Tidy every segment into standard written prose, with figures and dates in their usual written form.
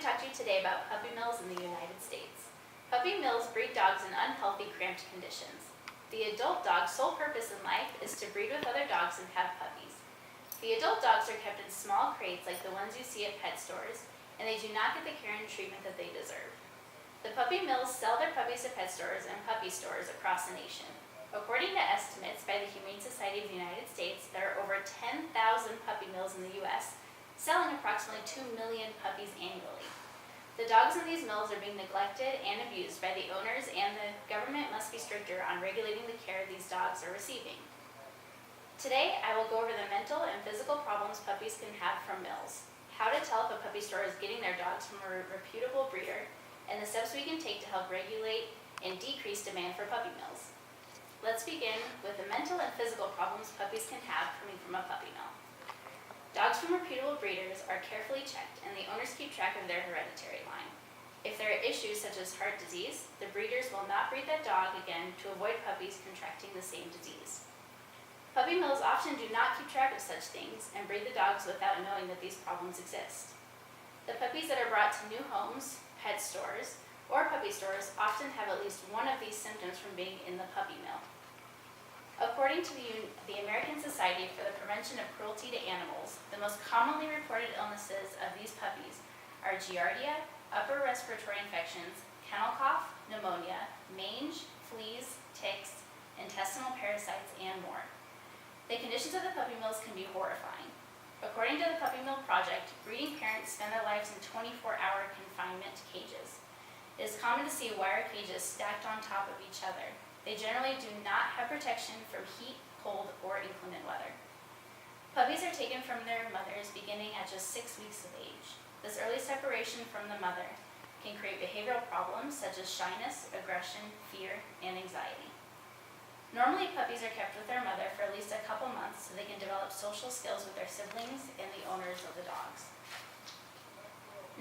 talk to you today about puppy mills in the United States. Puppy mills breed dogs in unhealthy, cramped conditions. The adult dog's sole purpose in life is to breed with other dogs and have puppies. The adult dogs are kept in small crates like the ones you see at pet stores, and they do not get the care and treatment that they deserve. The puppy mills sell their puppies to pet stores and puppy stores across the nation. According to estimates by the Humane Society of the United States, there are over 10,000 puppy mills in the U.S., selling approximately 2 million puppies annually. The dogs in these mills are being neglected and abused by the owners, and the government must be stricter on regulating the care these dogs are receiving. Today, I will go over the mental and physical problems puppies can have from mills, how to tell if a puppy store is getting their dogs from a reputable breeder, and the steps we can take to help regulate and decrease demand for puppy mills. Let's begin with the mental and physical problems puppies can have coming from a puppy mill. Dogs from reputable breeders are carefully checked, and the owners keep track of their hereditary line. If there are issues such as heart disease, the breeders will not breed that dog again to avoid puppies contracting the same disease. Puppy mills often do not keep track of such things and breed the dogs without knowing that these problems exist. The puppies that are brought to new homes, pet stores, or puppy stores often have at least one of these symptoms from being in the puppy mill. According to the American Society for the Prevention of Cruelty to Animals, the most commonly reported illnesses of these puppies are giardia, upper respiratory infections, kennel cough, pneumonia, mange, fleas, ticks, intestinal parasites, and more. The conditions of the puppy mills can be horrifying. According to the Puppy Mill Project, breeding parents spend their lives in 24-hour confinement cages. It is common to see wire cages stacked on top of each other. They generally do not have protection from heat, cold, or inclement weather. Puppies are taken from their mothers beginning at just 6 weeks of age. This early separation from the mother can create behavioral problems such as shyness, aggression, fear, and anxiety. Normally, puppies are kept with their mother for at least a couple months so they can develop social skills with their siblings and the owners of the dogs.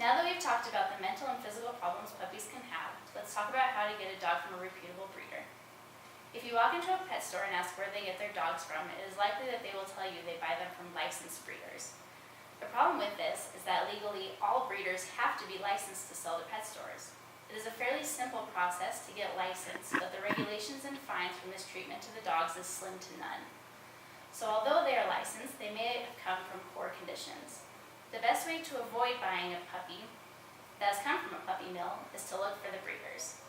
Now that we've talked about the mental and physical problems puppies can have, let's talk about how to get a dog from a reputable breeder. If you walk into a pet store and ask where they get their dogs from, it is likely that they will tell you they buy them from licensed breeders. The problem with this is that legally all breeders have to be licensed to sell to pet stores. It is a fairly simple process to get licensed, but the regulations and fines for mistreatment to the dogs is slim to none. So although they are licensed, they may have come from poor conditions. The best way to avoid buying a puppy that has come from a puppy mill is to look for the breeders.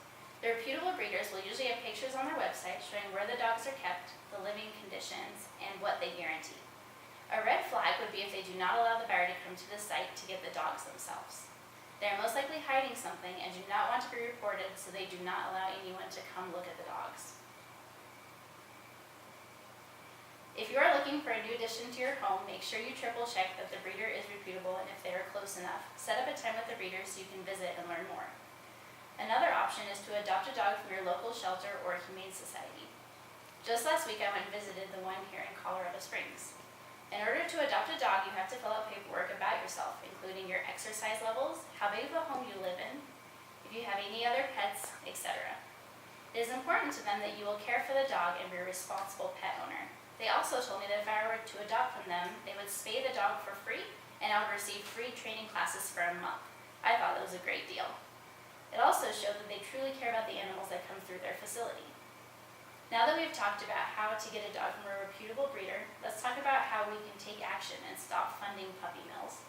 The reputable breeders will usually have pictures on their website showing where the dogs are kept, the living conditions, and what they guarantee. A red flag would be if they do not allow the buyer to come to the site to get the dogs themselves. They are most likely hiding something and do not want to be reported, so they do not allow anyone to come look at the dogs. If you are looking for a new addition to your home, make sure you triple check that the breeder is reputable and if they are close enough. Set up a time with the breeder so you can visit and learn more. Another option is to adopt a dog from your local shelter or Humane Society. Just last week I went and visited the one here in Colorado Springs. In order to adopt a dog, you have to fill out paperwork about yourself, including your exercise levels, how big of a home you live in, if you have any other pets, etc. It is important to them that you will care for the dog and be a responsible pet owner. They also told me that if I were to adopt from them, they would spay the dog for free and I would receive free training classes for a month. I thought that was a great deal. It also showed that they truly care about the animals that come through their facility. Now that we've talked about how to get a dog from a reputable breeder, let's talk about how we can take action and stop funding puppy mills.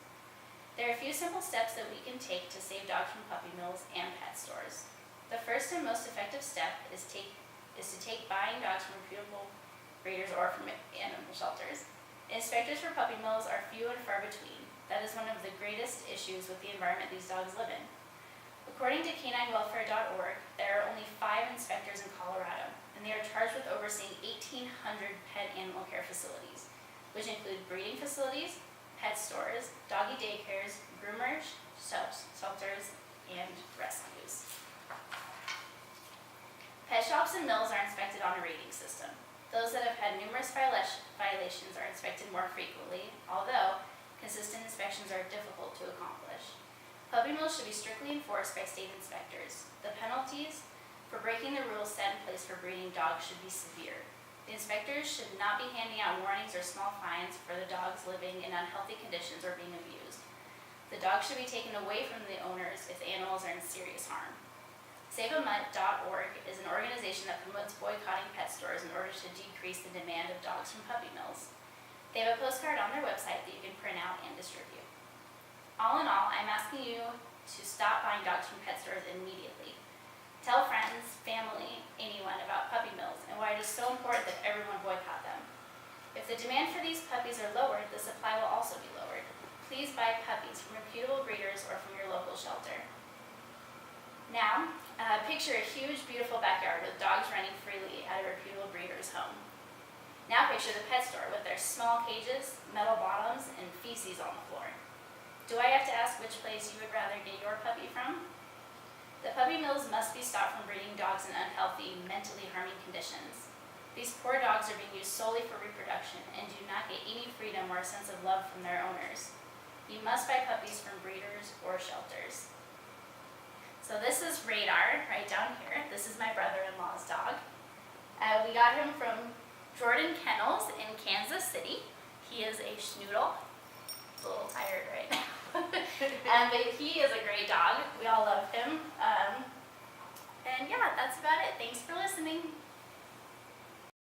There are a few simple steps that we can take to save dogs from puppy mills and pet stores. The first and most effective step is to take buying dogs from reputable breeders or from animal shelters. Inspectors for puppy mills are few and far between. That is one of the greatest issues with the environment these dogs live in. According to caninewelfare.org, there are only 5 inspectors in Colorado, and they are charged with overseeing 1,800 pet animal care facilities, which include breeding facilities, pet stores, doggy daycares, groomers, shelters, and rescues. Pet shops and mills are inspected on a rating system. Those that have had numerous violations are inspected more frequently, although consistent inspections are difficult to accomplish. Puppy mills should be strictly enforced by state inspectors. The penalties for breaking the rules set in place for breeding dogs should be severe. The inspectors should not be handing out warnings or small fines for the dogs living in unhealthy conditions or being abused. The dog should be taken away from the owners if the animals are in serious harm. SaveAMutt.org is an organization that promotes boycotting pet stores in order to decrease the demand of dogs from puppy mills. They have a postcard on their website that you can print out and distribute. All in all, I'm asking you to stop buying dogs from pet stores immediately. Tell friends, family, anyone about puppy mills and why it is so important that everyone boycott them. If the demand for these puppies are lowered, the supply will also be lowered. Please buy puppies from reputable breeders or from your local shelter. Now, picture a huge, beautiful backyard with dogs running freely at a reputable breeder's home. Now picture the pet store with their small cages, metal bottoms, and feces on the floor. Do I have to ask which place you would rather get your puppy from? The puppy mills must be stopped from breeding dogs in unhealthy, mentally harming conditions. These poor dogs are being used solely for reproduction and do not get any freedom or a sense of love from their owners. You must buy puppies from breeders or shelters. So this is Radar, right down here. This is my brother-in-law's dog. We got him from Jordan Kennels in Kansas City. He is a schnoodle. He's a little tired right now. But he is a great dog. We all love him. And yeah, that's about it. Thanks for listening.